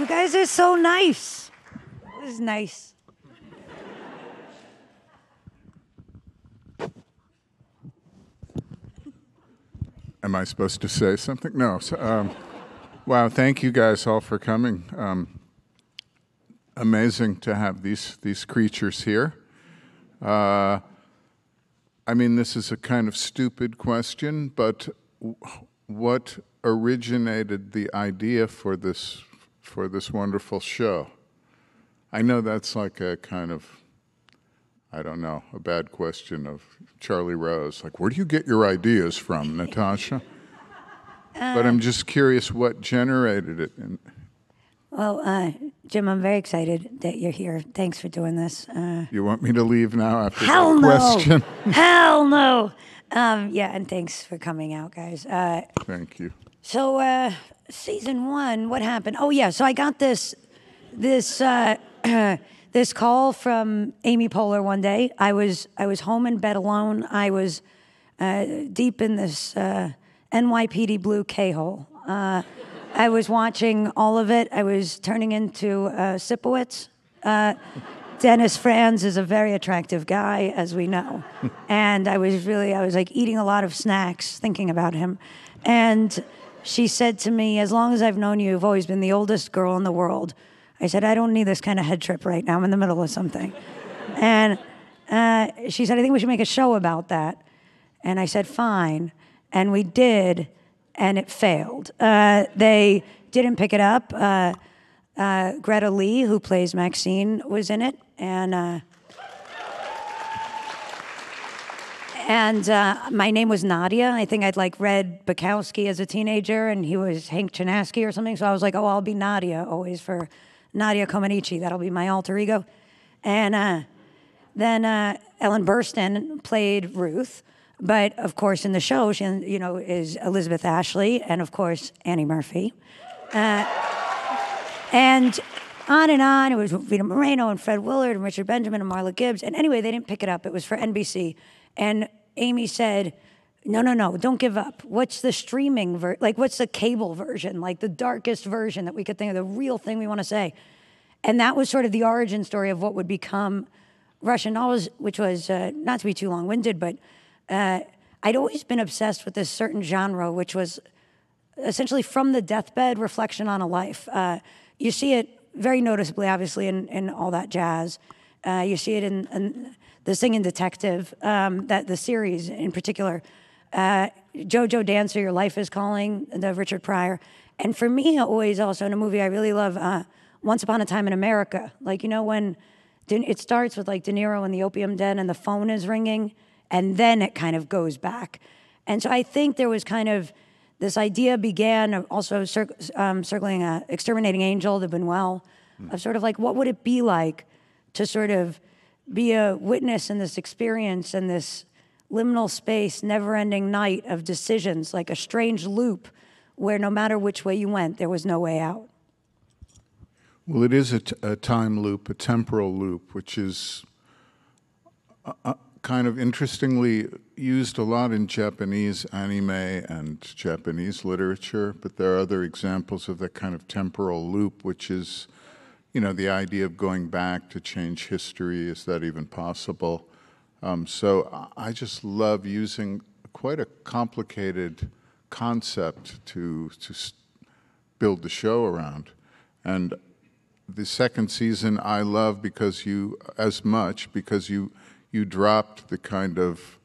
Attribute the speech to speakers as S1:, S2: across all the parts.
S1: You guys are so nice. This is nice.
S2: Am I supposed to say something? No. Wow, thank you guys all for coming. Amazing to have these creatures here. I mean, this is a kind of stupid question, but what originated the idea for this wonderful show? I know that's like a kind of, I don't know, a bad question of Charlie Rose. Like, where do you get your ideas from, Natasha? But I'm just curious what generated it.
S1: Well, Jim, I'm very excited that you're here. Thanks for doing this.
S2: You want me to leave now after
S1: Hell
S2: that
S1: no.
S2: question?
S1: Hell no. Yeah, and thanks for coming out, guys.
S2: Thank you.
S1: So, season 1, what happened? Oh yeah, so I got this this call from Amy Poehler one day. I was home in bed alone. I was deep in this NYPD Blue K-hole. I was watching all of it. I was turning into Sipowicz. Dennis Franz is a very attractive guy, as we know. And I was like eating a lot of snacks, thinking about him. And she said to me, as long as I've known you, you've always been the oldest girl in the world. I said, I don't need this kind of head trip right now. I'm in the middle of something. And she said, I think we should make a show about that. And I said, fine. And we did, and it failed. They didn't pick it up. Greta Lee, who plays Maxine, was in it. And my name was Nadia. I think I'd like read Bukowski as a teenager, and he was Hank Chinaski or something. So I was like, oh, I'll be Nadia, always for Nadia Comaneci. That'll be my alter ego. And then Ellen Burstyn played Ruth. But of course, in the show, she, is Elizabeth Ashley, and of course, Annie Murphy. And on. It was Vita Moreno and Fred Willard and Richard Benjamin and Marla Gibbs. And anyway, they didn't pick it up. It was for NBC. And Amy said, no, don't give up. What's the streaming what's the cable version? Like the darkest version that we could think of, the real thing we want to say. And that was sort of the origin story of what would become Russian Dolls, which was, not to be too long-winded, but I'd always been obsessed with this certain genre, which was essentially from the deathbed reflection on a life. You see it very noticeably, obviously, in All That Jazz. You see it in The Singing Detective, that the series in particular. JoJo Dancer, Your Life is Calling, the Richard Pryor. And for me, always also in a movie I really love, Once Upon a Time in America. Like, when it starts with like De Niro in the opium den and the phone is ringing, and then it kind of goes back. And so I think there was kind of, this idea began also circling Exterminating Angel, the Buñuel, of sort of like, what would it be like to sort of be a witness in this experience and this liminal space, never-ending night of decisions, like a strange loop where no matter which way you went, there was no way out.
S2: Well, it is a time loop, a temporal loop, which is kind of interestingly used a lot in Japanese anime and Japanese literature, but there are other examples of that kind of temporal loop, which is, the idea of going back to change history. Is that even possible? So I just love using quite a complicated concept to build the show around. And the second season I love because you dropped the kind of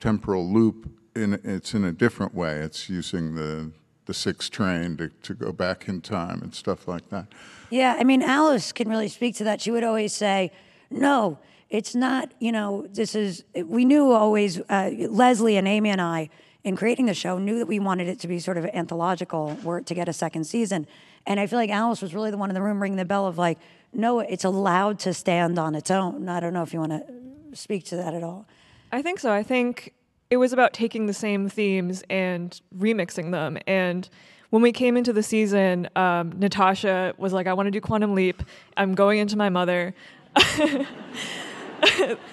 S2: temporal loop. It's in a different way. It's using the 6 train to go back in time and stuff like that.
S1: Yeah, I mean, Alice can really speak to that. She would always say, no, it's not, we knew always, Leslie and Amy and I, in creating the show, knew that we wanted it to be sort of anthological, to get a second season. And I feel like Alice was really the one in the room ringing the bell of like, no, it's allowed to stand on its own. I don't know if you want to speak to that at all.
S3: I think so. I think it was about taking the same themes and remixing them. And when we came into the season, Natasha was like, I want to do Quantum Leap. I'm going into my mother.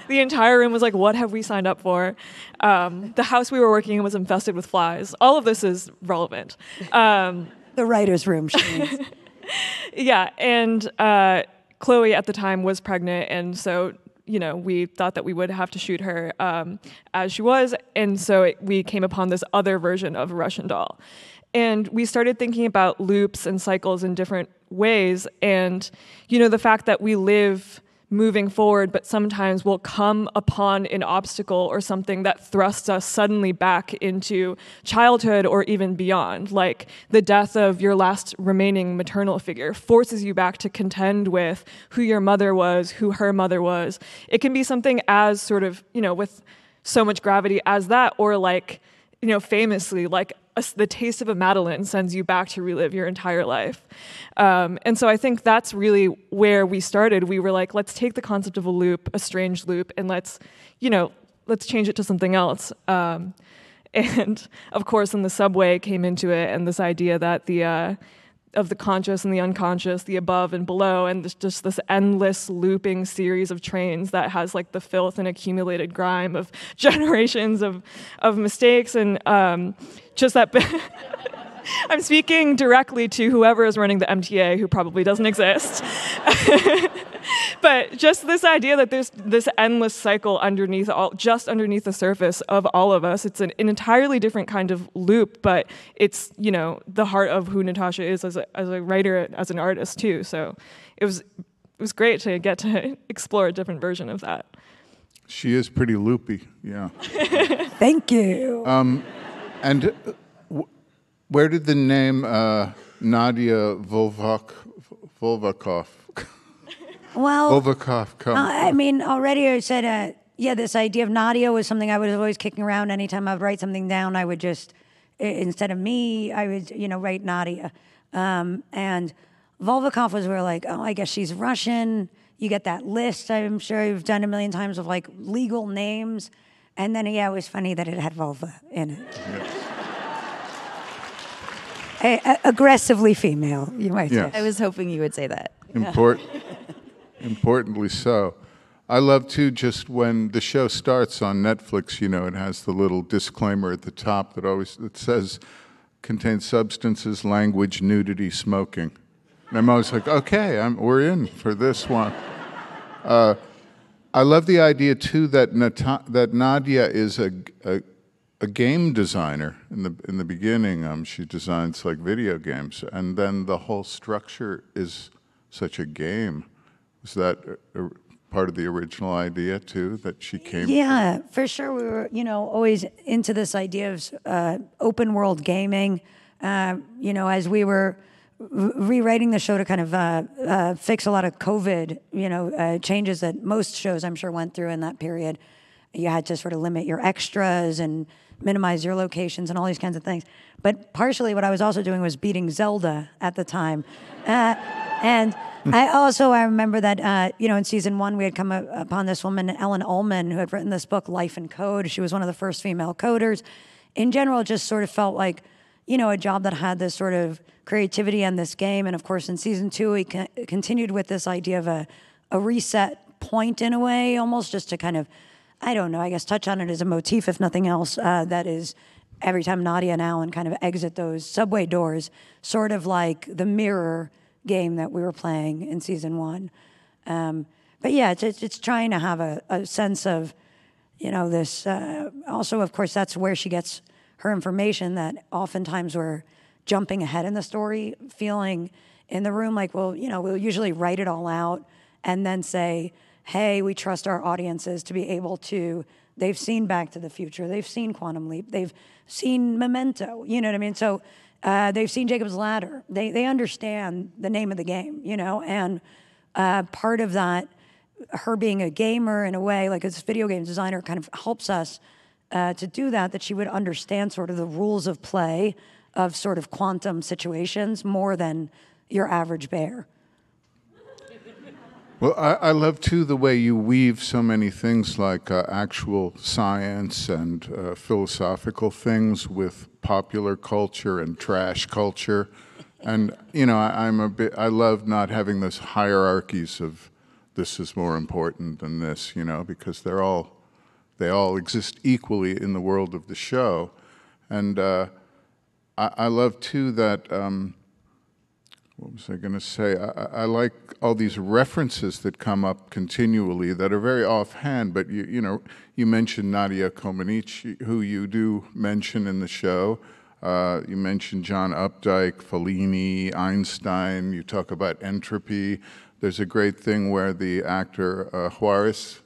S3: The entire room was like, what have we signed up for? The house we were working in was infested with flies. All of this is relevant.
S1: The writer's room, she means.
S3: Yeah, and Chloe at the time was pregnant, and so we thought that we would have to shoot her as she was, and so we came upon this other version of a Russian doll. And we started thinking about loops and cycles in different ways, and the fact that we live moving forward, but sometimes we'll come upon an obstacle or something that thrusts us suddenly back into childhood or even beyond. Like the death of your last remaining maternal figure forces you back to contend with who your mother was, who her mother was. It can be something as sort of, with so much gravity as that, or like, famously, like the taste of a Madeleine sends you back to relive your entire life. And so I think that's really where we started. We were like, let's take the concept of a loop, a strange loop, and let's change it to something else. And of course, then the subway came into it, and this idea that of the conscious and the unconscious, the above and below, and just this endless looping series of trains that has like the filth and accumulated grime of generations of mistakes, and just that. I'm speaking directly to whoever is running the MTA, who probably doesn't exist. But just this idea that there's this endless cycle just underneath the surface of all of us. It's an entirely different kind of loop, but it's, the heart of who Natasha is as a writer, as an artist too. So it was great to get to explore a different version of that.
S2: She is pretty loopy, yeah.
S1: Thank you.
S2: And where did the name Nadia Volkov come?
S1: I mean, already I said, this idea of Nadia was something I was always kicking around. Anytime I'd write something down, I would just, instead of me, I would, write Nadia. And Volkov was where like, I guess she's Russian. You get that list, I'm sure you've done a million times, of like legal names. And then, it was funny that it had vulva in it.
S2: Yes.
S1: Aggressively female, you might say.
S4: I was hoping you would say that.
S2: Importantly so. I love too, just when the show starts on Netflix, it has the little disclaimer at the top that says, contains substances, language, nudity, smoking. And I'm always like, okay, we're in for this one. I love the idea too that Nadia is a game designer. In the beginning, she designs like video games, and then the whole structure is such a game. Was that part of the original idea too that she came?
S1: Yeah, for sure. We were, always into this idea of open world gaming. As we were rewriting the show to kind of fix a lot of COVID, changes that most shows I'm sure went through in that period. You had to sort of limit your extras and minimize your locations and all these kinds of things. But partially what I was also doing was beating Zelda at the time. And I remember that, in season 1, we had come upon this woman, Ellen Ullman, who had written this book, Life in Code. She was one of the first female coders. In general, it just sort of felt like, a job that had this sort of creativity and this game. And of course, in season 2, we continued with this idea of a reset point in a way, almost just to kind of, I guess touch on it as a motif, if nothing else, that is every time Nadia and Alan kind of exit those subway doors, sort of like the mirror game that we were playing in season 1. But yeah, it's trying to have a sense of, this, also, of course, that's where she gets her information, that oftentimes we're jumping ahead in the story, feeling in the room like, well, we'll usually write it all out and then say, hey, we trust our audiences to be able to, they've seen Back to the Future, they've seen Quantum Leap, they've seen Memento, you know what I mean? So they've seen Jacob's Ladder. They understand the name of the game, and part of that, her being a gamer in a way, like as a video game designer, kind of helps us to do that she would understand sort of the rules of play of sort of quantum situations more than your average bear.
S2: Well, I love, too, the way you weave so many things like actual science and philosophical things with popular culture and trash culture. And, I love not having those hierarchies of this is more important than this, because they all exist equally in the world of the show. And I love, too, that what was I going to say? I like all these references that come up continually that are very offhand, but you mentioned Nadia Comaneci, who you do mention in the show. You mentioned John Updike, Fellini, Einstein. You talk about entropy. There's a great thing where the actor Juarez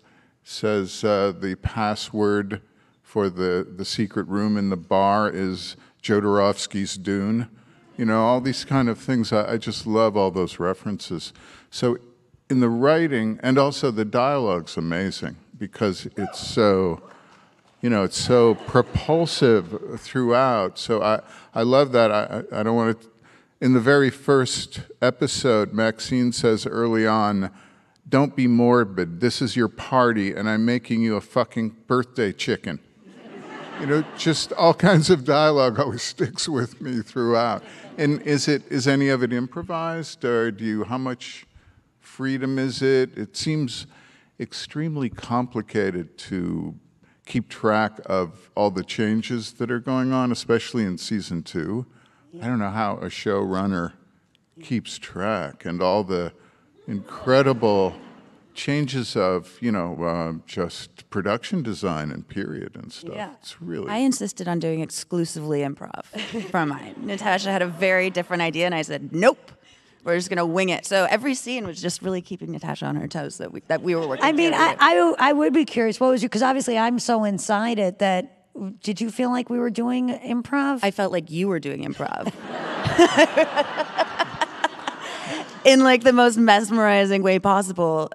S2: says the password for the secret room in the bar is Jodorowsky's Dune. All these kind of things. I just love all those references. So in the writing, and also the dialogue's amazing because it's so, it's so propulsive throughout. So I love that. I don't want to, in the very first episode, Maxine says early on, "Don't be morbid. This is your party, and I'm making you a fucking birthday chicken." Just all kinds of dialogue always sticks with me throughout. And is any of it improvised, or how much freedom is it? It seems extremely complicated to keep track of all the changes that are going on, especially in season 2. I don't know how a showrunner keeps track, and all the incredible changes of, just production design and period and stuff.
S1: Yeah.
S2: It's really...
S4: I insisted on doing exclusively improv from mine. Natasha had a very different idea, and I said, nope, we're just going to wing it. So every scene was just really keeping Natasha on her toes that we were working together.
S1: I would be curious, what was you, because obviously I'm so inside it that, did you feel like we were doing improv?
S4: I felt like you were doing improv. In like the most mesmerizing way possible.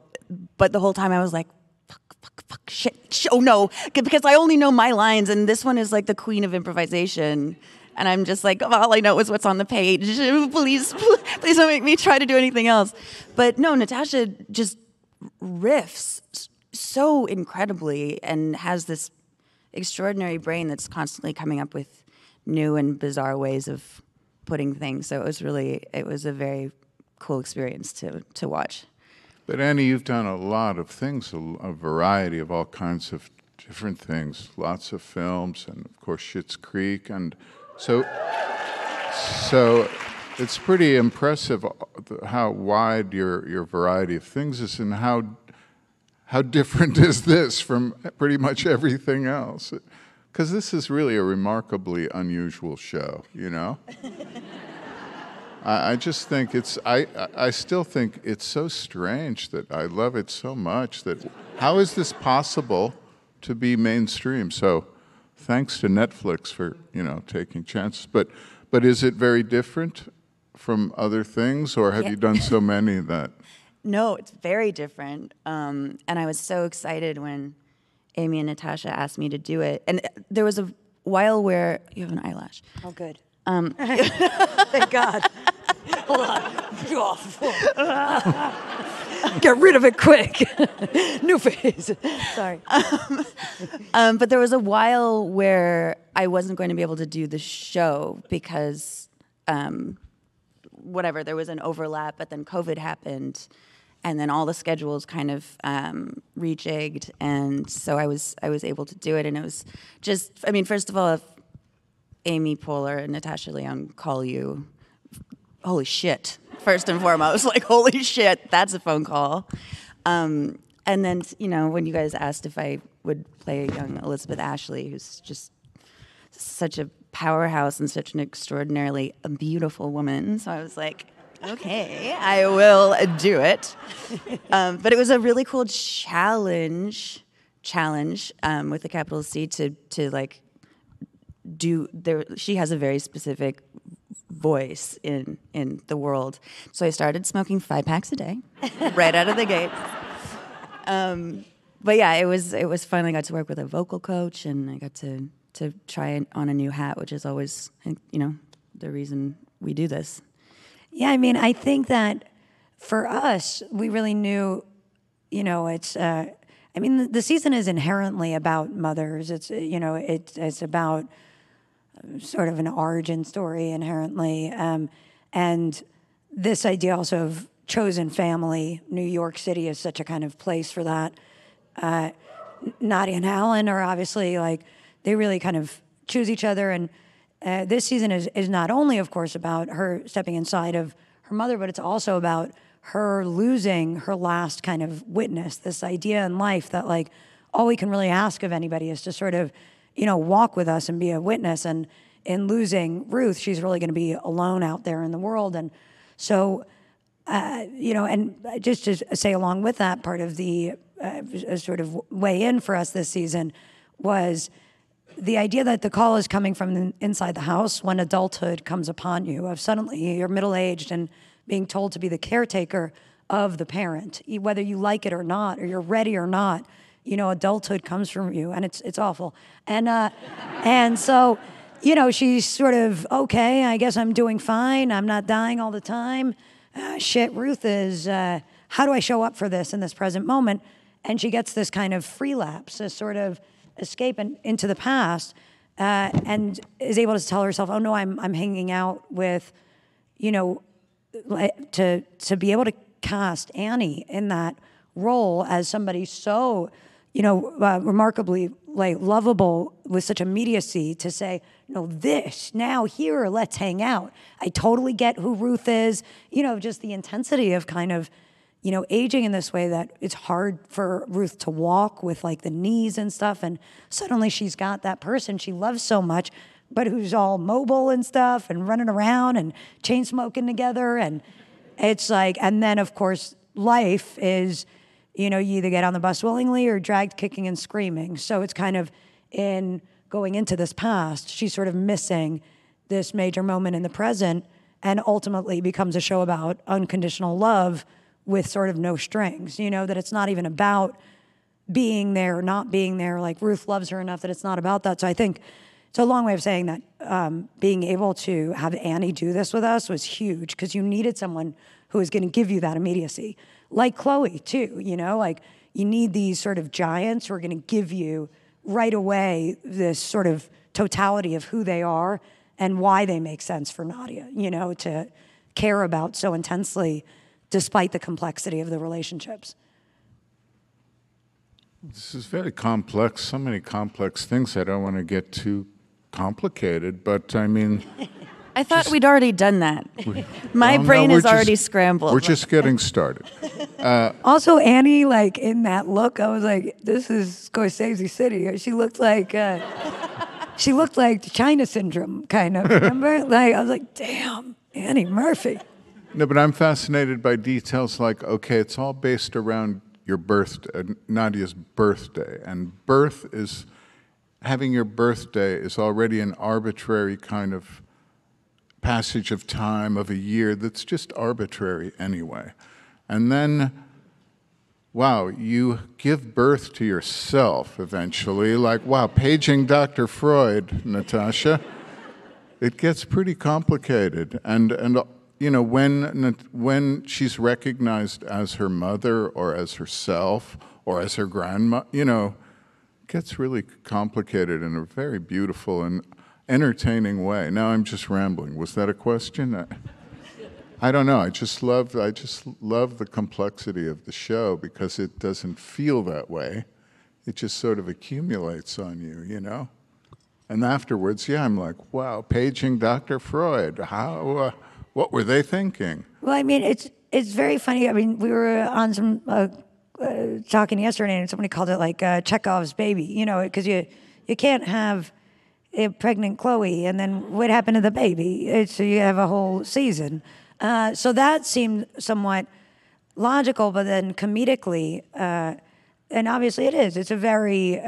S4: But the whole time I was like, fuck, shit, oh no, because I only know my lines, and this one is like the queen of improvisation, and I'm just like, all I know is what's on the page. Please don't make me try to do anything else. But no, Natasha just riffs so incredibly and has this extraordinary brain that's constantly coming up with new and bizarre ways of putting things. So it was a very cool experience to watch.
S2: But Annie, you've done a lot of things, a variety of all kinds of different things, lots of films, and of course Schitt's Creek, and so it's pretty impressive how wide your variety of things is, and how different is this from pretty much everything else? Because this is really a remarkably unusual show, I just think I still think it's so strange that I love it so much that how is this possible to be mainstream? So thanks to Netflix for, taking chances. But is it very different from other things, or have you done so many that?
S4: No, it's very different. And I was so excited when Amy and Natasha asked me to do it. And there was a while where you have an eyelash.
S1: Oh, good. Thank God. Hold on. Get rid of it quick. New phase. Sorry.
S4: But there was a while where I wasn't going to be able to do the show because, there was an overlap, but then COVID happened, and then all the schedules kind of rejigged, and so I was able to do it, and it was just, first of all, if Amy Poehler and Natasha Lyonne call you, holy shit, first and foremost, like, holy shit, that's a phone call. And then, when you guys asked if I would play a young Elizabeth Ashley, who's just such a powerhouse and such an extraordinarily beautiful woman, so I was like, okay, I will do it. But it was a really cool challenge with a capital C to like, she has a very specific voice in the world. So I started smoking 5 packs a day, right out of the gate. But yeah, it was fun. I got to work with a vocal coach, and I got to try on a new hat, which is always, the reason we do this.
S1: Yeah, I think that for us, we really knew, it's. The season is inherently about mothers. It's it's about sort of an origin story inherently. And this idea also of chosen family, New York City is such a kind of place for that. Nadia and Alan are obviously they really kind of choose each other. And this season is not only, of course, about her stepping inside of her her mother, but it's also about her losing her last kind of witness, this idea in life that like all we can really ask of anybody is to sort of, walk with us and be a witness. And in losing Ruth, she's really going to be alone out there in the world. And so, and just to say along with that, part of the sort of way in for us this season was the idea that the call is coming from inside the house when adulthood comes upon you, of suddenly you're middle-aged and being told to be the caretaker of the parent, whether you like it or not, or you're ready or not. Adulthood comes from you, and it's awful. And so, she's sort of, okay, I guess I'm doing fine. I'm not dying all the time. Ruth is, how do I show up for this in this present moment? And she gets this kind of free lapse, this sort of escape into the past, and is able to tell herself, oh no, I'm hanging out with, to be able to cast Annie in that role as somebody so, remarkably like lovable with such immediacy, to say, this now here, let's hang out. I totally get who Ruth is, just the intensity of kind of, aging in this way that it's hard for Ruth to walk with like the knees and stuff. And suddenly she's got that person she loves so much, but who's all mobile and stuff and running around and chain smoking together. And it's like, and then of course, life is, you either get on the bus willingly or dragged kicking and screaming. So it's kind of in going into this past, she's sort of missing this major moment in the present, and ultimately becomes a show about unconditional love with sort of no strings, that it's not even about being there or not being there. Like Ruth loves her enough that it's not about that. So I think it's a long way of saying that being able to have Annie do this with us was huge, because you needed someone who was going to give you that immediacy. Like Chloe too, like you need these sort of giants who are going to give you right away this sort of totality of who they are and why they make sense for Nadia, to care about so intensely despite the complexity of the relationships.
S2: This is very complex, so many complex things. I don't want to get too complicated, but I mean...
S4: I thought we'd already done that. My brain is already scrambled.
S2: We're just getting started.
S1: Also, Annie, like in that look, I was like, this is Scorsese City. She looked like China Syndrome, kind of, remember? Like, I was like, damn, Annie Murphy.
S2: No, but I'm fascinated by details like, okay, it's all based around your birthday, Nadia's birthday. And having your birthday is already an arbitrary kind of passage of time of a year that's just arbitrary anyway. And then, wow, you give birth to yourself eventually. Like, wow, paging Dr. Freud, Natasha. It gets pretty complicated. And when she's recognized as her mother or as herself or as her grandma, it gets really complicated in a very beautiful and entertaining way. Now I'm just rambling. Was that a question? I don't know. I just love the complexity of the show, because it doesn't feel that way. It just sort of accumulates on you, And afterwards, I'm like, wow, paging Dr. Freud. How? What were they thinking?
S1: Well, I mean, it's very funny. I mean, we were on some talking yesterday, and somebody called it like Chekhov's baby, because you can't have a pregnant Chloe and then what happened to the baby. So you have a whole season. So that seemed somewhat logical, but then comedically, and obviously it is. It's a very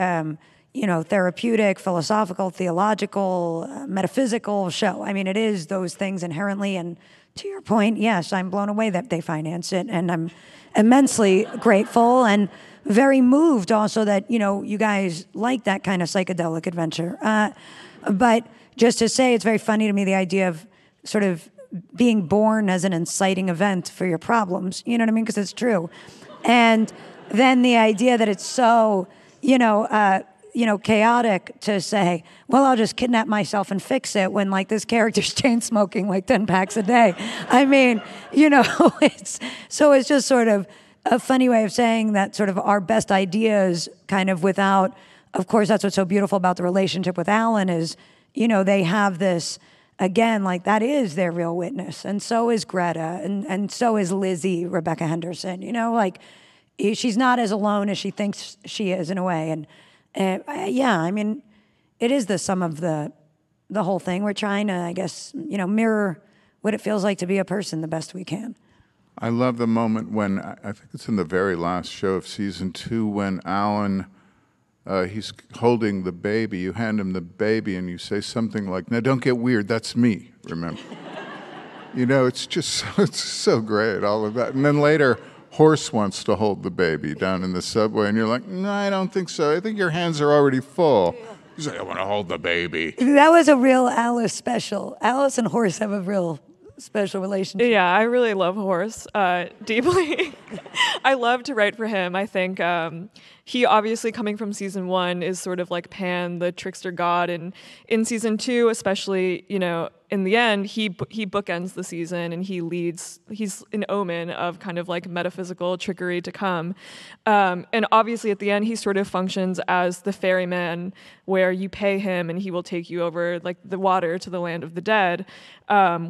S1: therapeutic, philosophical, theological, metaphysical show. I mean, it is those things inherently. And to your point, yes, I'm blown away that they finance it, and I'm immensely grateful and very moved also that, you guys like that kind of psychedelic adventure. But just to say, it's very funny to me, the idea of sort of being born as an inciting event for your problems, you know what I mean? Because it's true. And then the idea that it's so, chaotic to say, well, I'll just kidnap myself and fix it, when like this character's chain smoking like 10 packs a day. I mean, it's just sort of a funny way of saying that sort of our best ideas kind of without, of course, that's what's so beautiful about the relationship with Alan is, they have this again, like that is their real witness. And so is Greta, and so is Lizzie, Rebecca Henderson. You know, like she's not as alone as she thinks she is in a way. And yeah, I mean, it is the sum of the whole thing. We're trying to, I guess, you know, mirror what it feels like to be a person the best we can.
S2: I love the moment when, I think it's in the very last show of season 2, when Alan, he's holding the baby, you hand him the baby and you say something like, "Now don't get weird, that's me," remember? You know, it's just it's so great, all of that. And then later, Horse wants to hold the baby down in the subway and you're like, "No, I don't think so. I think your hands are already full." He's like, "I want to hold the baby."
S1: That was a real Alice special. Alice and Horse have a real special relationship.
S3: Yeah, I really love Horse deeply. I love to write for him. I think he obviously, coming from season 1, is sort of like Pan, the trickster god, and in season 2, especially, you know, in the end, he bookends the season and he's an omen of kind of like metaphysical trickery to come. And obviously at the end, he sort of functions as the ferryman, where you pay him and he will take you over like the water to the land of the dead,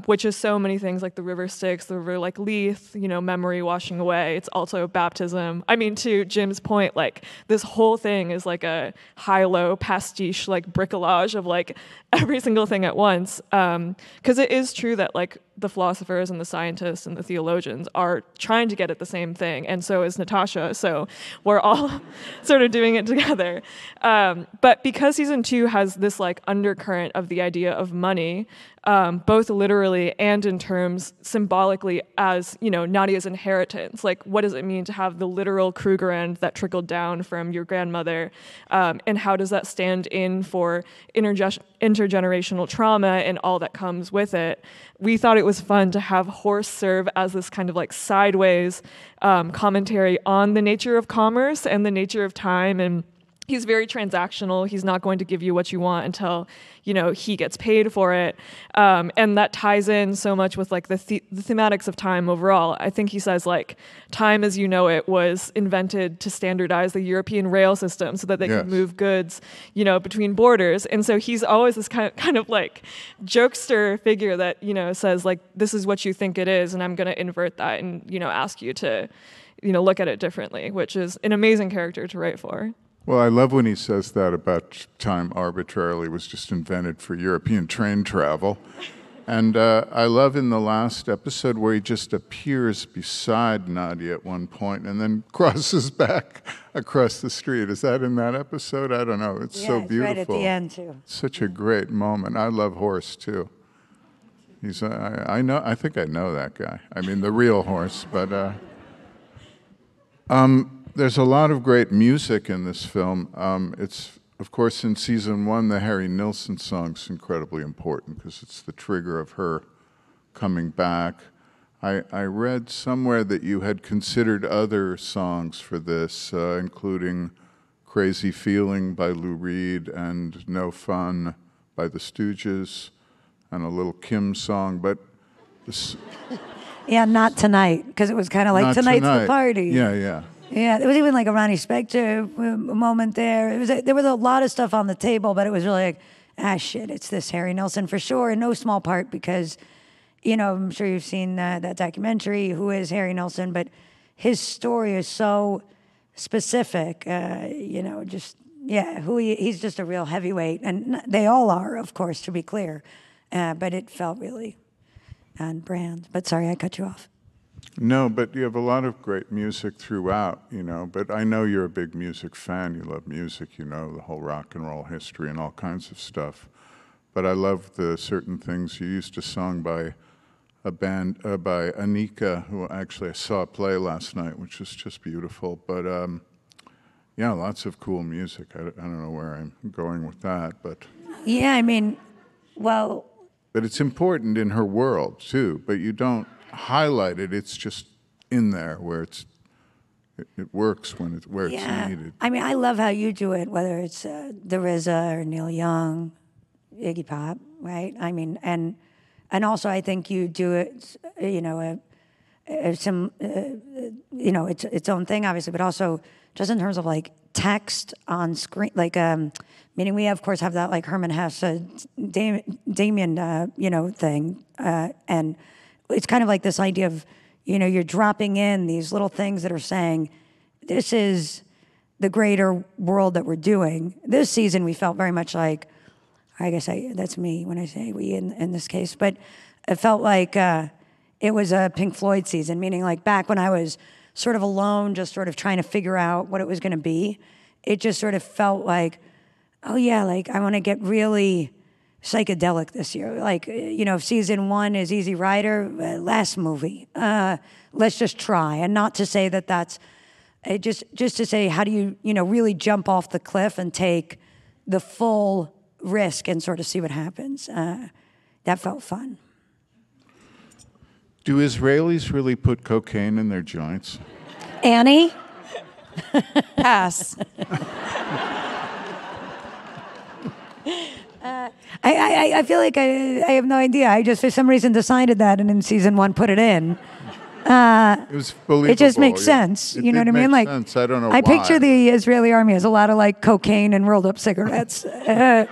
S3: which is so many things, like the river Styx, the river like Leith, you know, memory washing away. It's also baptism. I mean, to Jim's point, like this whole thing is like a high-low pastiche, like bricolage of like every single thing at once. Because it is true that like the philosophers and the scientists and the theologians are trying to get at the same thing, and so is Natasha. So we're all sort of doing it together. But because season 2 has this like undercurrent of the idea of money, both literally and in terms symbolically, as, you know, Nadia's inheritance. Like, what does it mean to have the literal Krugerrand that trickled down from your grandmother? And how does that stand in for intergenerational trauma and all that comes with it? We thought it was fun to have Horse serve as this kind of like sideways commentary on the nature of commerce and the nature of time. And he's very transactional. He's not going to give you what you want until, you know, he gets paid for it. And that ties in so much with like the thematics of time overall. I think he says like time as you know it was invented to standardize the European rail system so that they could move goods, you know, between borders. And so he's always this kind of like jokester figure that, you know, says like, this is what you think it is, and I'm going to invert that and, you know, ask you to, you know, look at it differently, which is an amazing character to write for.
S2: Well, I love when he says that about time arbitrarily was just invented for European train travel. And I love in the last episode where he just appears beside Nadia at one point and then crosses back across the street. Is that in that episode? I don't know. It's so beautiful.
S1: Right at the end, too.
S2: Such a great moment. I love Horse, too. He's, I think I know that guy. I mean, the real Horse, but... There's a lot of great music in this film. It's, of course, in season 1, the Harry Nilsson song's incredibly important because it's the trigger of her coming back. I read somewhere that you had considered other songs for this, including Crazy Feeling by Lou Reed and No Fun by the Stooges and a little Kim song, but...
S1: Yeah, Not Tonight, because it was kind of like tonight's the party.
S2: Yeah.
S1: Yeah, there was even like a Ronnie Spector moment there. There was a lot of stuff on the table, but it was really like, shit, it's this Harry Nilsson for sure, in no small part because, you know, I'm sure you've seen that documentary, Who is Harry Nilsson, but his story is so specific, you know, just, yeah, he's just a real heavyweight, and they all are, of course, to be clear, but it felt really on brand. But sorry, I cut you off.
S2: No, but you have a lot of great music throughout, you know, but I know you're a big music fan. You love music, you know, the whole rock and roll history and all kinds of stuff. But I love the certain things you used to song by a band, by Anika, who actually I saw play last night, which was just beautiful. But yeah, lots of cool music. I don't know where I'm going with that, but...
S1: Yeah, I mean, well...
S2: But it's important in her world, too, but you don't highlight it. It's just in there where it works when it's where it's needed.
S1: I mean, I love how you do it, whether it's the RZA or Neil Young, Iggy Pop, right? I mean, and also I think you do it, you know, you know, it's its own thing, obviously, but also just in terms of like text on screen, like meaning we of course have that like Herman Hesse, Damien, thing, and it's kind of like this idea of, you're dropping in these little things that are saying, this is the greater world that we're doing. This season we felt very much like, I guess that's me when I say we in this case, but it felt like it was a Pink Floyd season, meaning like back when I was sort of alone, just sort of trying to figure out what it was going to be. It just sort of felt like, oh yeah, like I want to get really psychedelic this year. Like, if season 1 is Easy Rider, last movie, let's just try. And not to say that that's, just to say, how do you, really jump off the cliff and take the full risk and sort of see what happens. That felt fun.
S2: Do Israelis really put cocaine in their joints?
S1: Annie?
S4: Pass.
S1: I feel like I have no idea. I just for some reason decided that, and in season 1 put it in.
S2: It was believable.
S1: It just makes sense. You know what I mean? Like,
S2: sense. I don't know
S1: I
S2: why.
S1: picture the Israeli army as a lot of like cocaine and rolled up cigarettes, and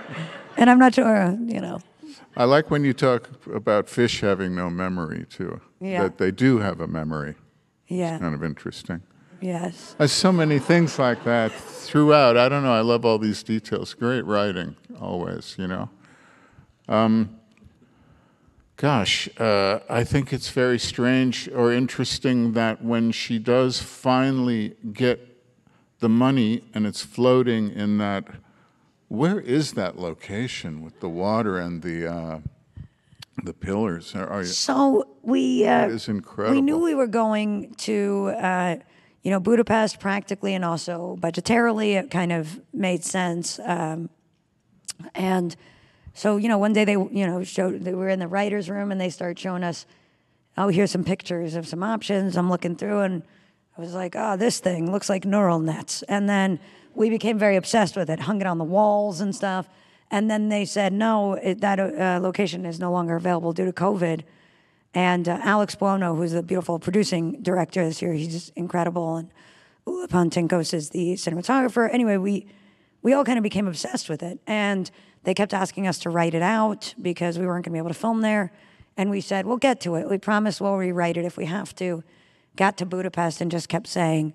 S1: I'm not sure.
S2: I like when you talk about fish having no memory too.
S1: Yeah.
S2: That they do have a memory.
S1: Yeah.
S2: It's kind of interesting.
S1: Yes.
S2: There's so many things like that throughout. I don't know. I love all these details. Great writing, always. I think it's very strange or interesting that when she does finally get the money and it's floating in that, where is that location with the water and the pillars?
S1: So
S2: It is incredible.
S1: we knew we were going to, Budapest practically, and also budgetarily, it kind of made sense. And so, one day they, showed, they were in the writer's room and they started showing us, oh, here's some pictures of some options. I'm looking through and I was like, oh, this thing looks like neural nets. And then we became very obsessed with it, hung it on the walls and stuff. And then they said, no, that location is no longer available due to COVID. And Alex Buono, who's the beautiful producing director this year, he's just incredible. And Ula Pantinkos is the cinematographer. Anyway, we all kind of became obsessed with it. And they kept asking us to write it out because we weren't going to be able to film there. And we said, we'll get to it. We promise we'll rewrite it if we have to. Got to Budapest and just kept saying,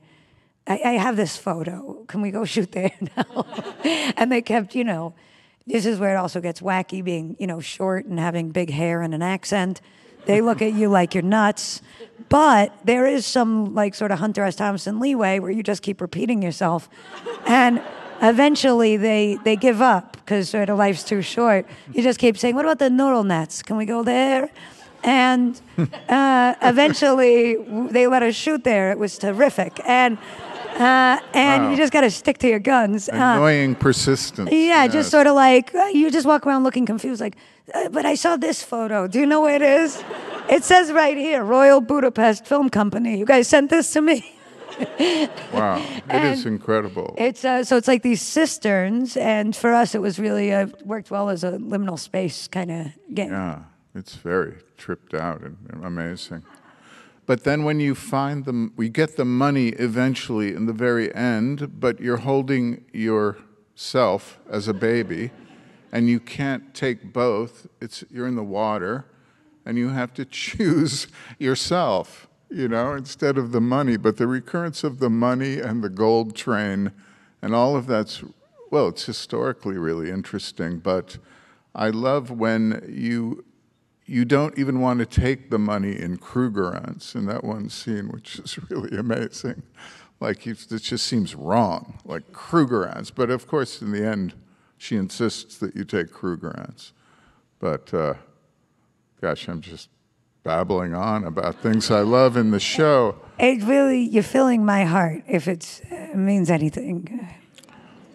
S1: I have this photo. Can we go shoot there now? And they kept, this is where it also gets wacky, being, short and having big hair and an accent. They look at you like you're nuts. But there is some, like, sort of Hunter S. Thompson leeway where you just keep repeating yourself. And eventually they give up because sort of life's too short. You just keep saying, what about the neural nets? Can we go there? And eventually they let us shoot there. It was terrific. And
S2: Wow.
S1: you just got to stick to your guns.
S2: Annoying persistence.
S1: Yeah,
S2: Yes.
S1: just sort of like, you just walk around looking confused, like, but I saw this photo. Do you know where it is? It says right here, Royal Budapest Film Company. You guys sent this to me?
S2: Wow, it is incredible.
S1: It's so it's like these cisterns, and for us it was really worked well as a liminal space kind of game.
S2: Yeah, it's very tripped out and amazing. But then when you find them, we get the money eventually in the very end, but you're holding yourself as a baby, and you can't take both. You're in the water, and you have to choose yourself, instead of the money. But the recurrence of the money and the gold train and all of that's, well, it's historically really interesting. But I love when you don't even want to take the money in Krugerrand in that one scene, which is really amazing. Like, it just seems wrong, like Krugerrand. But of course, in the end, she insists that you take Krugerrand. But gosh, I'm just babbling on about things I love in the show.
S1: It really, you're filling my heart if it means anything.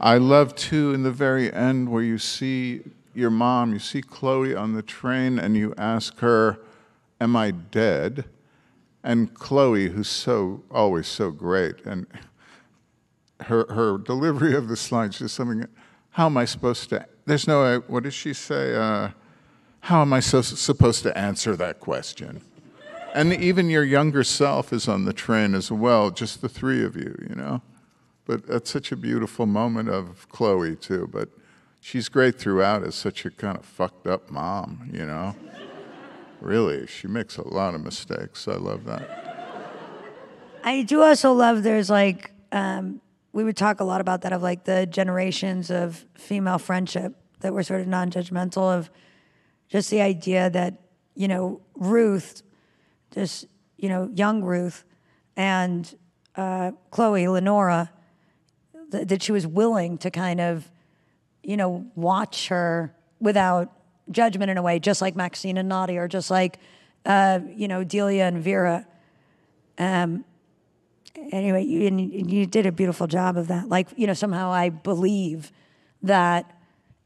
S2: I love, too, in the very end where you see your mom, you see Chloe on the train, and you ask her, am I dead? And Chloe, who's always so great, and her delivery of the slides is something, how am I supposed to, what does she say? How am I supposed to answer that question? And even your younger self is on the train as well, just the three of you, But that's such a beautiful moment of Chloe, too. But she's great throughout as such a kind of fucked up mom, you know? Really, she makes a lot of mistakes. I love that.
S1: I do also love there's like, we would talk a lot about that of like the generations of female friendship that were sort of non-judgmental of just the idea that, you know, Ruth, just, you know, young Ruth and Chloe, Lenora, that she was willing to kind of, you know, watch her without judgment in a way, just like Maxine and Nadia, or just like, you know, Delia and Vera. Anyway, you did a beautiful job of that. Like, you know, somehow I believe that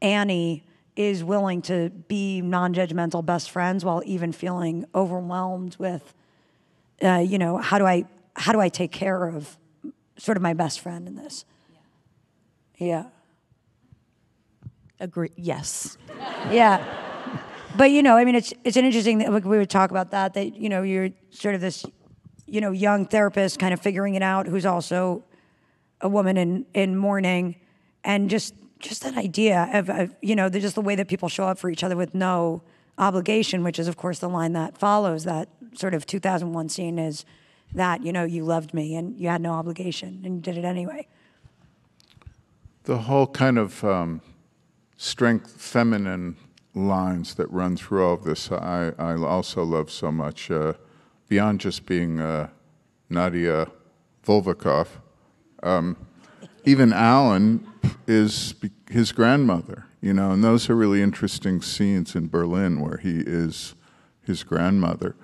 S1: Annie is willing to be non-judgmental best friends while even feeling overwhelmed with, you know, how do I take care of sort of my best friend in this? Yeah.
S4: Agree. Yes.
S1: Yeah. But, you know, I mean, it's an interesting, we would talk about that, you know, you're sort of this, you know, young therapist kind of figuring it out who's also a woman in mourning, and just that idea of you know, just the way that people show up for each other with no obligation, which is, of course, the line that follows that sort of 2001 scene is that, you know, you loved me and you had no obligation and you did it anyway.
S2: The whole kind of strength, feminine lines that run through all of this, I also love so much. Beyond just being Nadia Volvikov, even Alan is his grandmother, you know, and those are really interesting scenes in Berlin where he is his grandmother.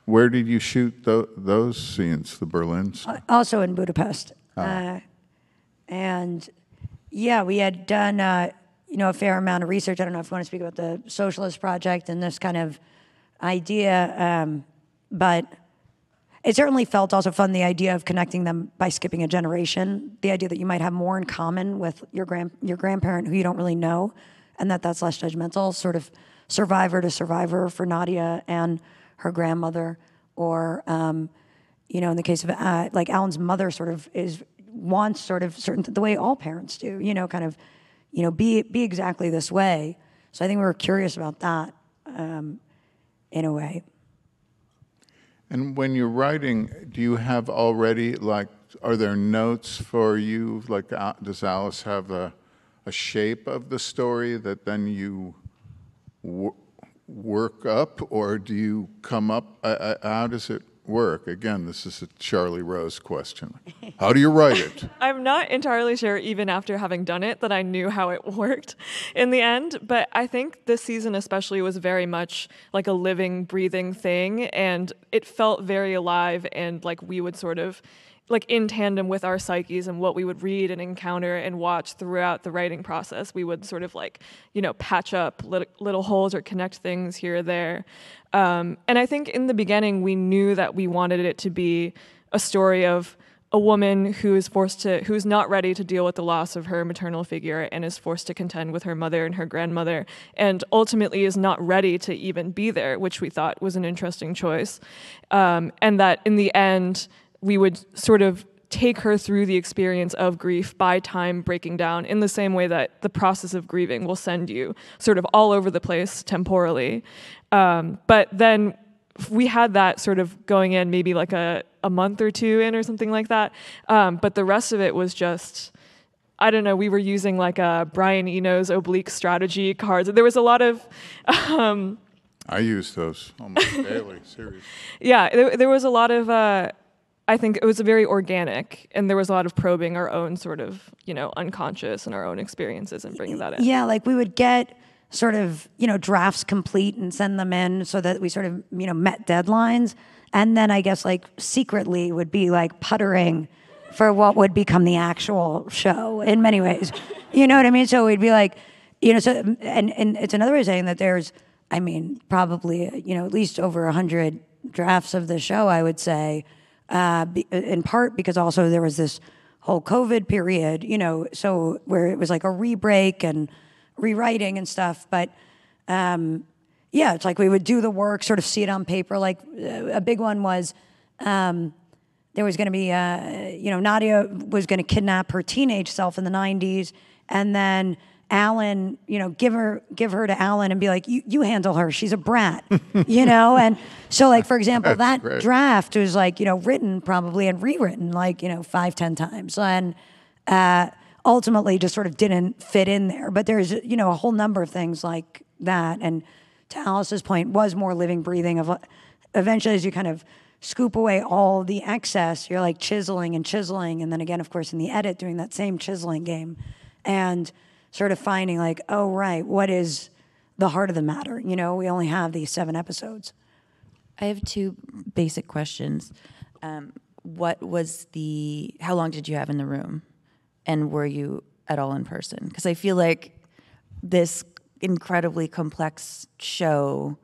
S2: Where did you shoot those scenes, the Berlin stuff?
S1: Also in Budapest. And yeah, we had done, you know, a fair amount of research. I don't know if you want to speak about the Socialist Project and this kind of idea, but it certainly felt also fun, the idea of connecting them by skipping a generation, the idea that you might have more in common with your grandparent who you don't really know, and that's less judgmental, sort of survivor to survivor for Nadia and her grandmother, or, you know, in the case of like Alan's mother sort of wants sort of certain, the way all parents do, you know, kind of, you know, be exactly this way. So I think we were curious about that in a way.
S2: And when you're writing, do you have already, like, are there notes for you? Like, does Alice have a shape of the story that then you work up, or do you come up, how does it work? Again, this is a Charlie Rose question. How do you write it?
S3: I'm not entirely sure, even after having done it, that I knew how it worked in the end. But I think this season especially was very much like a living, breathing thing. And it felt very alive, and like we would sort of, like in tandem with our psyches and what we would read and encounter and watch throughout the writing process, we would sort of like, you know, patch up little holes or connect things here or there. And I think in the beginning, we knew that we wanted it to be a story of a woman who's not ready to deal with the loss of her maternal figure and is forced to contend with her mother and her grandmother, and ultimately is not ready to even be there, which we thought was an interesting choice. And that in the end, we would sort of take her through the experience of grief by time breaking down in the same way that the process of grieving will send you sort of all over the place temporally. But then we had that sort of going in maybe like a month or two in or something like that. But the rest of it was just, I don't know, we were using like a Brian Eno's oblique strategy cards. There was a lot of...
S2: I use those almost daily, seriously.
S3: Yeah, there was a lot of... I think it was very organic, and there was a lot of probing our own sort of, you know, unconscious and our own experiences and bringing that in.
S1: Yeah, like we would get sort of, you know, drafts complete and send them in so that we sort of, you know, met deadlines. And then I guess like secretly would be like puttering for what would become the actual show in many ways. You know what I mean? So we'd be like, you know, so, and it's another way of saying that there's, I mean, probably, you know, at least over 100 drafts of the show, I would say, in part because also there was this whole COVID period, you know, so where it was like a re-break and rewriting and stuff. But yeah, it's like we would do the work, sort of see it on paper. Like a big one was there was going to be, Nadia was going to kidnap her teenage self in the 90s, and then Alan, give her to Alan and be like, you handle her. She's a brat, And so, like, for example, that
S2: great.
S1: draft was like, written probably and rewritten like, 5-10 times. And ultimately just sort of didn't fit in there. But there's, a whole number of things like that. And to Alice's point, was more living, breathing of eventually as you kind of scoop away all the excess, you're like chiseling. And then again, of course, in the edit, doing that same chiseling game. And sort of finding like, oh, right, what is the heart of the matter? We only have these 7 episodes.
S4: I have 2 basic questions. How long did you have in the room? And were you at all in person? Because I feel like this incredibly complex show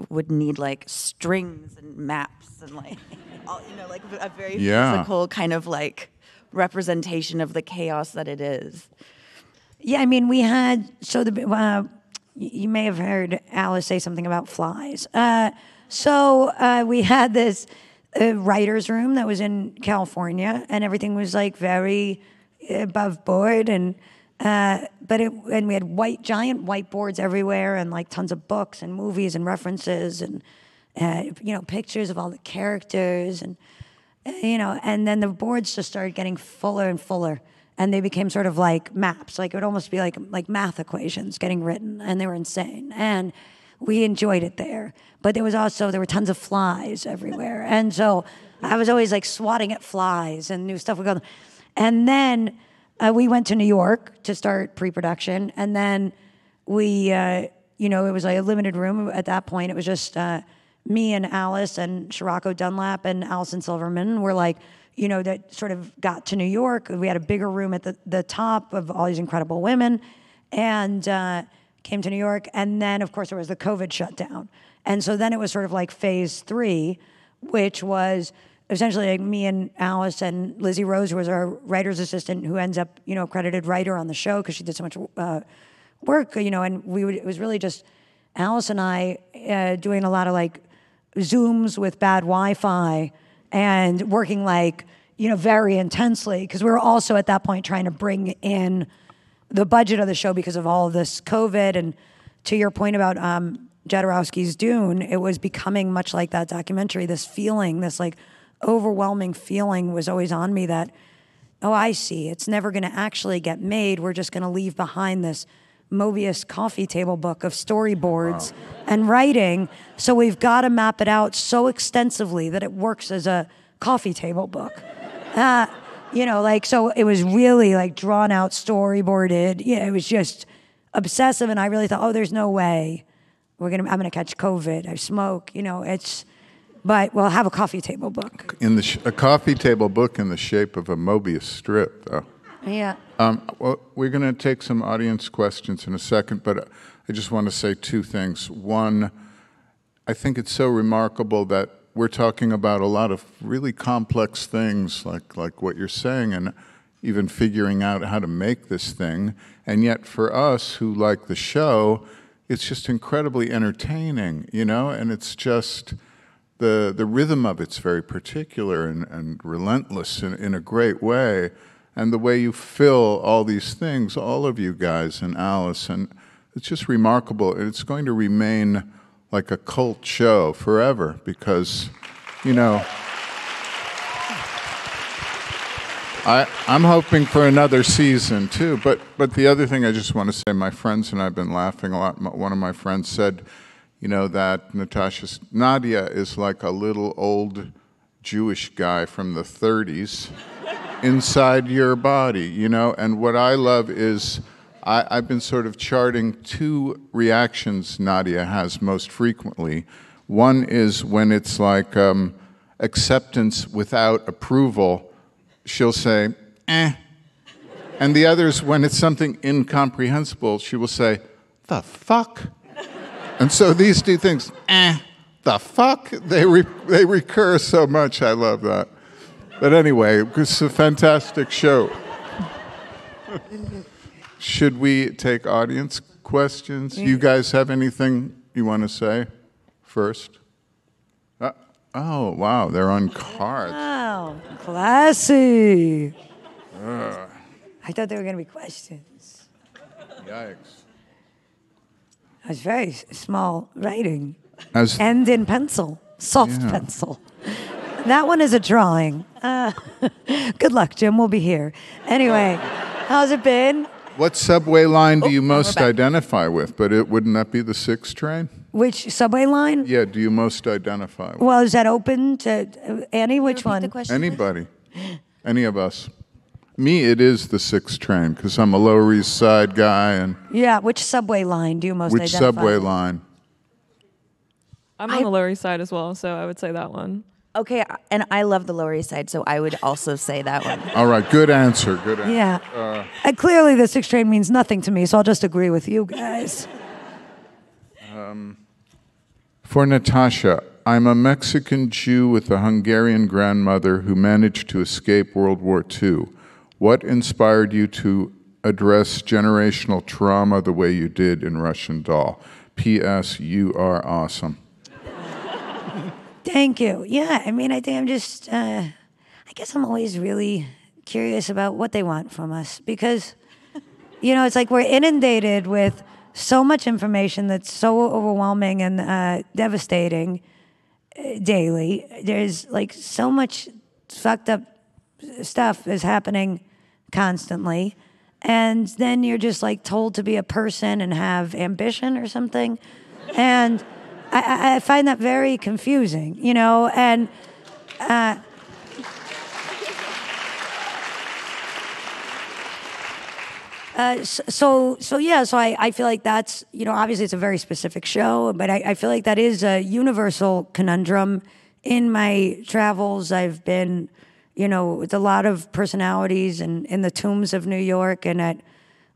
S4: would need like strings and maps and like, like a very physical kind of like representation of the chaos that it is.
S1: Yeah, I mean, we had, you may have heard Alice say something about flies. We had this writer's room that was in California, and everything was like very above board, and we had giant whiteboards everywhere, and like tons of books and movies and references, and pictures of all the characters, and and then the boards just started getting fuller and fuller. And they became sort of like maps. Like it would almost be like math equations getting written, and they were insane. And we enjoyed it there. But there were tons of flies everywhere. And so I was always like swatting at flies, and new stuff would go. And then we went to New York to start pre-production. And then we, it was like a limited room at that point. It was just me and Alice and Shirako Dunlap and Alison Silverman were like, that sort of got to New York. We had a bigger room at the top of all these incredible women, and came to New York. And then, of course, there was the COVID shutdown. And so then it was sort of like phase 3, which was essentially like me and Alice and Lizzie Rose, who was our writer's assistant, who ends up, credited writer on the show because she did so much work, and it was really just Alice and I doing a lot of like Zooms with bad Wi-Fi, and working like, very intensely, because we were also at that point trying to bring in the budget of the show because of all of this COVID. And to your point about Jodorowsky's Dune, it was becoming much like that documentary. This feeling, this like overwhelming feeling was always on me that, oh, I see, it's never going to actually get made. We're just going to leave behind this Mobius coffee table book of storyboards and writing. So we've got to map it out so extensively that it works as a coffee table book. So it was really like drawn out, storyboarded. It was just obsessive. And I really thought, oh, there's no way I'm going to catch COVID. I smoke, but we'll have a coffee table book.
S2: A coffee table book in the shape of a Mobius strip, though.
S1: Yeah.
S2: Well, we're going to take some audience questions in a second, but I just want to say 2 things. One, I think it's so remarkable that we're talking about a lot of really complex things, like what you're saying, and even figuring out how to make this thing. And yet for us who like the show, it's just incredibly entertaining, and it's just the rhythm of it's very particular and relentless in a great way. And the way you fill all these things, all of you guys and Alice, and it's just remarkable. And it's going to remain like a cult show forever because, I'm hoping for another season too. But the other thing I just want to say, my friends and I have been laughing a lot. One of my friends said, that Nadia is like a little old Jewish guy from the 30s. Inside your body, and what I love is I've been sort of charting 2 reactions Nadia has most frequently. One is when it's like acceptance without approval, she'll say, eh. And the other is when it's something incomprehensible, she will say, the fuck? And so these 2 things, the fuck, they recur so much. I love that. But anyway, it's a fantastic show. Should we take audience questions? You guys have anything you want to say first? Oh, wow, they're on cards.
S1: Wow, classy. I thought they were going to be questions.
S2: Yikes.
S1: It was very small writing.
S2: As
S1: And in pencil, soft
S2: Yeah.
S1: pencil. That one is a drawing. Good luck, Jim. We'll be here. Anyway, how's it been?
S2: what subway line do you
S4: and we're
S2: most
S4: back.
S2: identify with? But wouldn't that be the 6 train?
S1: Which subway line?
S2: Yeah, do you most identify with?
S1: Well, is that open to Annie? Which
S4: Repeat
S1: one?
S4: the question, please?
S2: Anybody? Any of us? Me, it is the 6 train because I'm a Lower East Side guy. And
S1: Yeah, which subway line do you most
S2: which
S1: identify
S2: subway
S1: with?
S2: line?
S3: I'm on the Lower East Side as well, so I would say that one.
S4: Okay, and I love the Lower East Side, so I would also say that one.
S2: All right, good answer. Good answer.
S1: Yeah. And clearly the 6 train means nothing to me, so I'll just agree with you guys.
S2: For Natasha, I'm a Mexican Jew with a Hungarian grandmother who managed to escape World War II. What inspired you to address generational trauma the way you did in Russian Doll? P.S. You are awesome.
S1: Thank you. Yeah, I mean, I think I'm just, I guess I'm always really curious about what they want from us because, it's like we're inundated with so much information that's so overwhelming and devastating daily. There's like so much fucked up stuff is happening constantly. And then you're just like told to be a person and have ambition or something. And I find that very confusing, and so I feel like that's, obviously it's a very specific show, but I feel like that is a universal conundrum. In my travels, I've been, with a lot of personalities and in the tombs of New York and at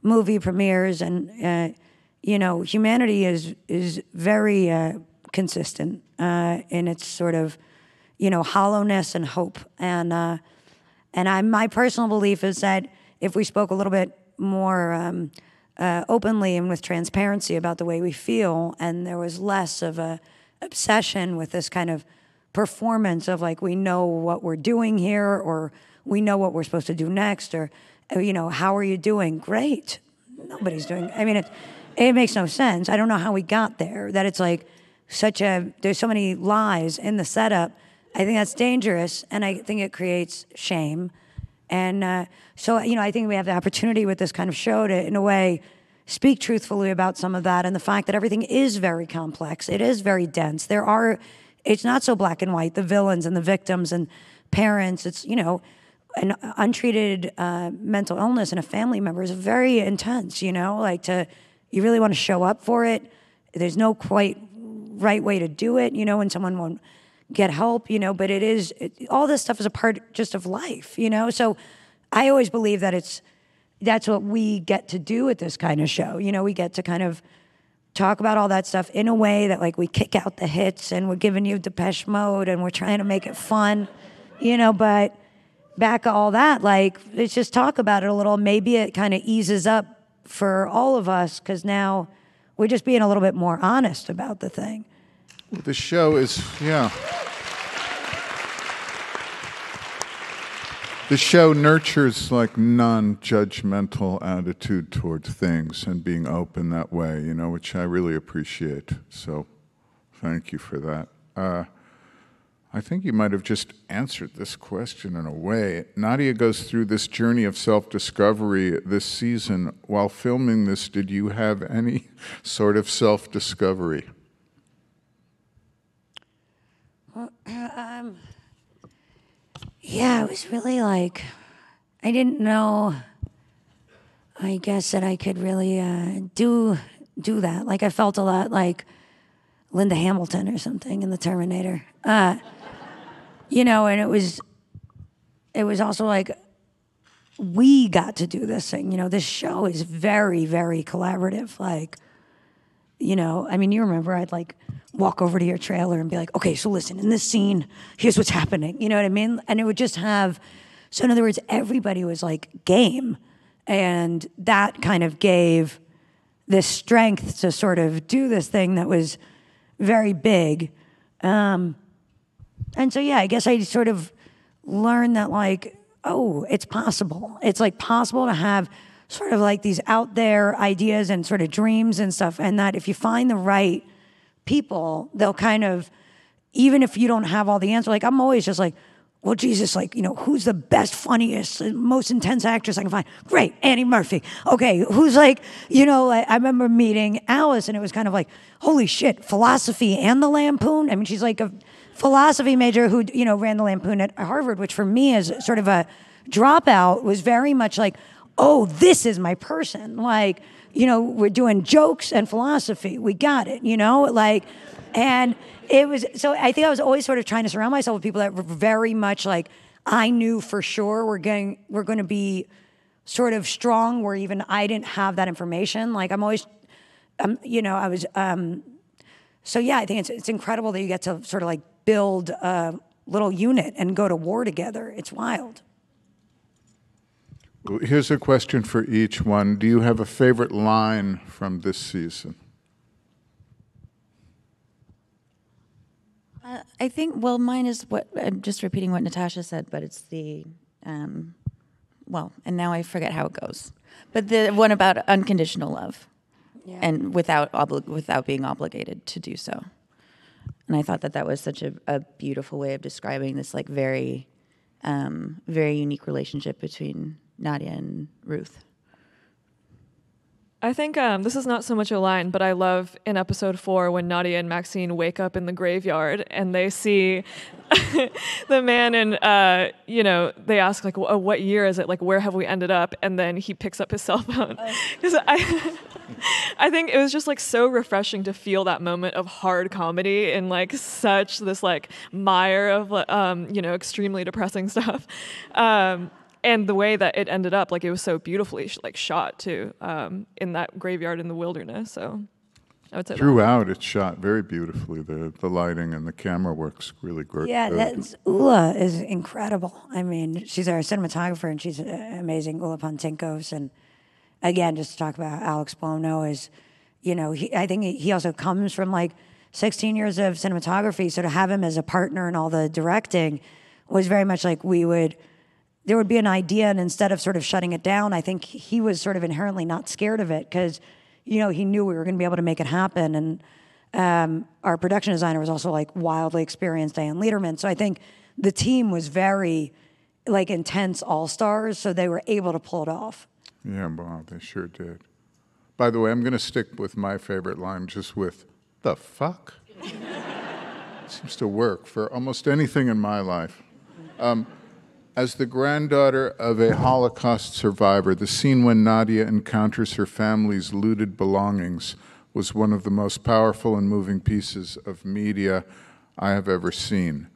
S1: movie premieres and, humanity is very consistent in its sort of, hollowness and hope. And my personal belief is that if we spoke a little bit more openly and with transparency about the way we feel, and there was less of a obsession with this kind of performance of like, we know what we're doing here, or we know what we're supposed to do next, or, how are you doing? Great. Nobody's doing, I mean, it makes no sense. I don't know how we got there, that it's like there's so many lies in the setup. I think that's dangerous, and I think it creates shame. And so, I think we have the opportunity with this kind of show to, in a way, speak truthfully about some of that and the fact that everything is very complex. It is very dense. It's not so black and white, the villains and the victims and parents. It's, an untreated mental illness in a family member is very intense, you really want to show up for it. There's no quite right way to do it, when someone won't get help, but all this stuff is a part just of life, So I always believe that that's what we get to do with this kind of show. We get to kind of talk about all that stuff in a way that like we kick out the hits and we're giving you Depeche Mode and we're trying to make it fun, but back of all that, like, let's just talk about it a little. Maybe it kind of eases up for all of us because now we're just being a little bit more honest about the thing.
S2: The show is, yeah. The show nurtures like non-judgmental attitude towards things and being open that way, which I really appreciate. So thank you for that. I think you might have just answered this question in a way. Nadia goes through this journey of self-discovery this season. While filming this, did you have any sort of self-discovery?
S1: Yeah, it was really like, I didn't know, I guess, that I could really do that. Like, I felt a lot like Linda Hamilton or something in The Terminator. And it was also like, we got to do this thing. This show is very, very collaborative. Like, I mean, you remember I'd like walk over to your trailer and be like, okay, so listen, in this scene, here's what's happening. You know what I mean? And it would just so in other words, everybody was like game. And that kind of gave this strength to sort of do this thing that was very big. And so, yeah, I guess I sort of learned that, like, oh, it's possible. It's like possible to have sort of like these out there ideas and sort of dreams and stuff. And that if you find the right people, they'll kind of, even if you don't have all the answers, like I'm always just like, well, Jesus, like, who's the best, funniest, most intense actress I can find? Great, Annie Murphy. Okay, who's like, I remember meeting Alice and it was kind of like, holy shit, philosophy and the Lampoon? I mean, she's like a philosophy major who, ran the Lampoon at Harvard, which for me as sort of a dropout was very much like, oh, this is my person. Like, we're doing jokes and philosophy. We got it, and it was, so I think I was always sort of trying to surround myself with people that were very much like, I knew for sure we're going to be sort of strong where even I didn't have that information. Like I'm always, I was, so yeah, I think it's incredible that you get to sort of like build a little unit and go to war together. It's wild.
S2: Here's a question for each one. Do you have a favorite line from this season?
S4: I think, well, mine is what, I'm just repeating what Natasha said, but it's the, and now I forget how it goes. But the one about unconditional love, and without being obligated to do so. And I thought that was such a beautiful way of describing this, like, very, very unique relationship between Nadia and Ruth.
S3: I think this is not so much a line, but I love in episode 4 when Nadia and Maxine wake up in the graveyard and they see the man and, they ask, like, oh, what year is it? Like, where have we ended up? And then he picks up his cell phone. I think it was just, like, so refreshing to feel that moment of hard comedy in, like, such this, like, mire of, extremely depressing stuff. And the way that it ended up, like, it was so beautifully shot too, in that graveyard in the wilderness. So I would say
S2: throughout it's shot very beautifully. The lighting and the camera work's really great.
S1: Yeah, Ula is incredible. I mean, she's our cinematographer and she's amazing, Ula Pontinkos. And again, just to talk about Alex Bono is, I think he also comes from like 16 years of cinematography. So to have him as a partner in all the directing was very much like there would be an idea, and instead of sort of shutting it down, I think he was sort of inherently not scared of it because, he knew we were going to be able to make it happen. And our production designer was also like wildly experienced, Diane Lederman. So I think the team was very like intense all-stars, so they were able to pull it off.
S2: Yeah, wow, they sure did. By the way, I'm going to stick with my favorite line, just with, the fuck? Seems to work for almost anything in my life. As the granddaughter of a Holocaust survivor, the scene when Nadia encounters her family's looted belongings was one of the most powerful and moving pieces of media I have ever seen.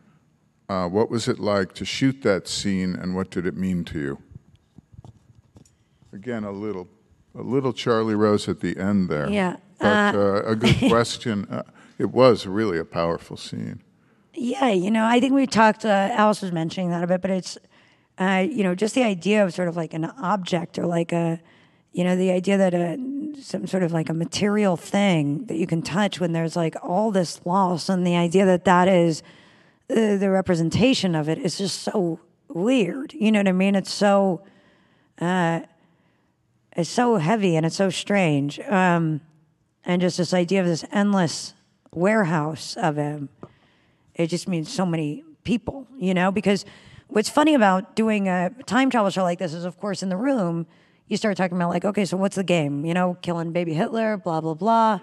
S2: What was it like to shoot that scene, and what did it mean to you? Again, a little Charlie Rose at the end there.
S1: Yeah.
S2: But a good question. It was really a powerful scene.
S1: Yeah, I think we talked, Alice was mentioning that a bit, but it's, just the idea of sort of like an object or like the idea that some sort of like a material thing that you can touch when there's like all this loss, and the idea that is the representation of it is just so weird. You know what I mean? It's so heavy and it's so strange. And just this idea of this endless warehouse of him, it just means so many people, because what's funny about doing a time travel show like this is, of course, in the room, you start talking about like, okay, so what's the game? Killing baby Hitler, blah, blah, blah.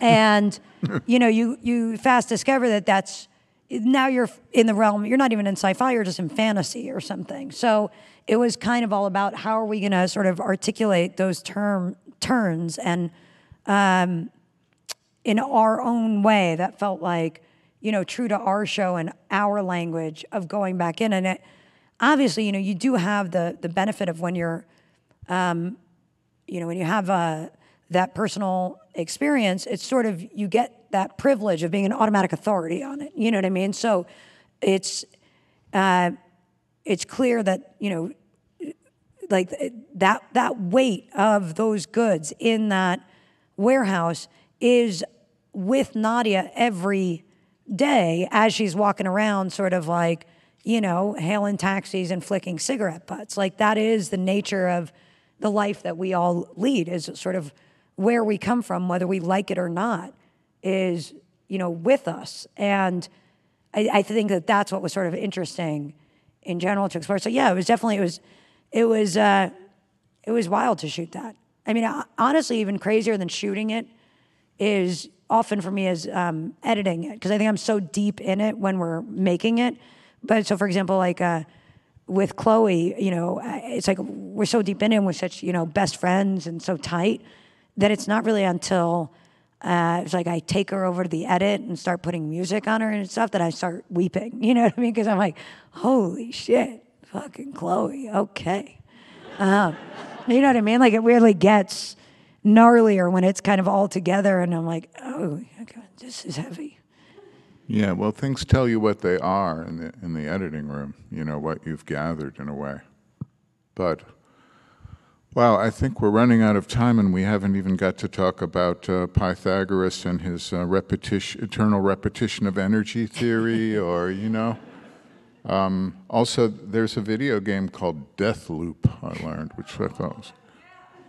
S1: And, you fast discover that now you're in the realm, you're not even in sci-fi, you're just in fantasy or something. So it was kind of all about how are we going to sort of articulate those turns and in our own way that felt like, true to our show and our language of going back in. And obviously, you do have the benefit of when you're, when you have that personal experience, it's sort of, you get that privilege of being an automatic authority on it. You know what I mean? So it's clear that, like that weight of those goods in that warehouse is with Nadia every day as she's walking around, sort of like, you know, hailing taxis and flicking cigarette butts. Like, that is the nature of the life that we all lead, is sort of where we come from, whether we like it or not, is, you know, with us. And I think that that's what was sort of interesting in general to explore. So yeah, it was definitely, it was wild to shoot that. I mean, honestly, even crazier than shooting it is often for me is editing it, because I think I'm so deep in it when we're making it. But so, for example, like with Chloe, you know, it's like we're so deep in it and we're such, you know, best friends and so tight that it's not really until it's like I take her over to the edit and start putting music on her and stuff that I start weeping. You know what I mean? Because I'm like, holy shit, fucking Chloe, okay. You know what I mean? Like, it really gets gnarlier when it's kind of all together, and I'm like, oh, God, this is heavy.
S2: Yeah, well, things tell you what they are in the editing room, you know, what you've gathered in a way. But, wow, I think we're running out of time, and we haven't even got to talk about Pythagoras and his eternal repetition of energy theory, or, you know. Also, there's a video game called Deathloop, I learned, which I thought was...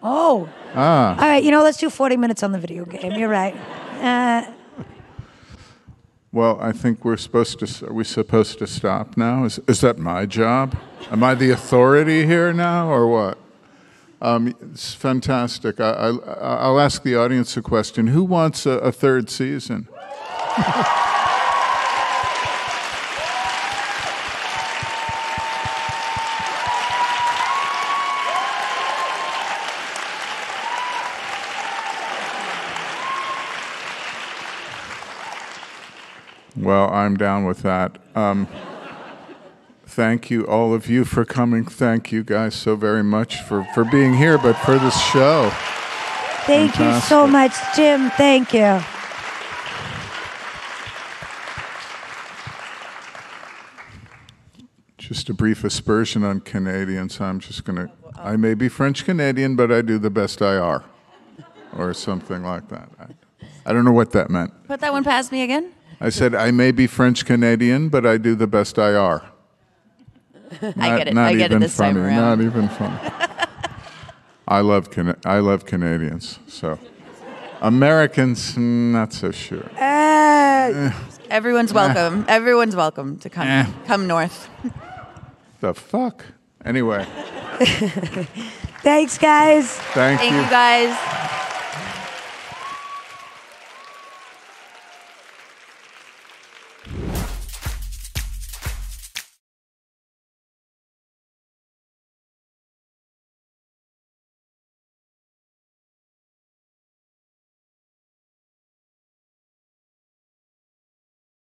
S1: Oh. All right, you know, let's do 40 minutes on the video game. You're right.
S2: Well, I think are we supposed to stop now? Is that my job? Am I the authority here now, or what? It's fantastic. I'll ask the audience a question. Who wants a third season? Well, I'm down with that. Thank you, all of you, for coming. Thank you guys so very much for being here, but for this show.
S1: Thank
S2: Fantastic.
S1: you so much, Jim. Thank you.
S2: Just a brief aspersion on Canadians. I may be French-Canadian, but I do the best I are, or something like that. I don't know what that meant.
S4: Put that one past me again.
S2: I said, I may be French-Canadian, but I do the best I are.
S4: I get it. I get it this time around.
S2: Not even funny. I love Canadians, so. Americans, not so sure.
S4: Everyone's welcome. Everyone's welcome to come north.
S2: The fuck? Anyway.
S1: Thanks, guys.
S2: Thank you.
S4: Thank you, guys.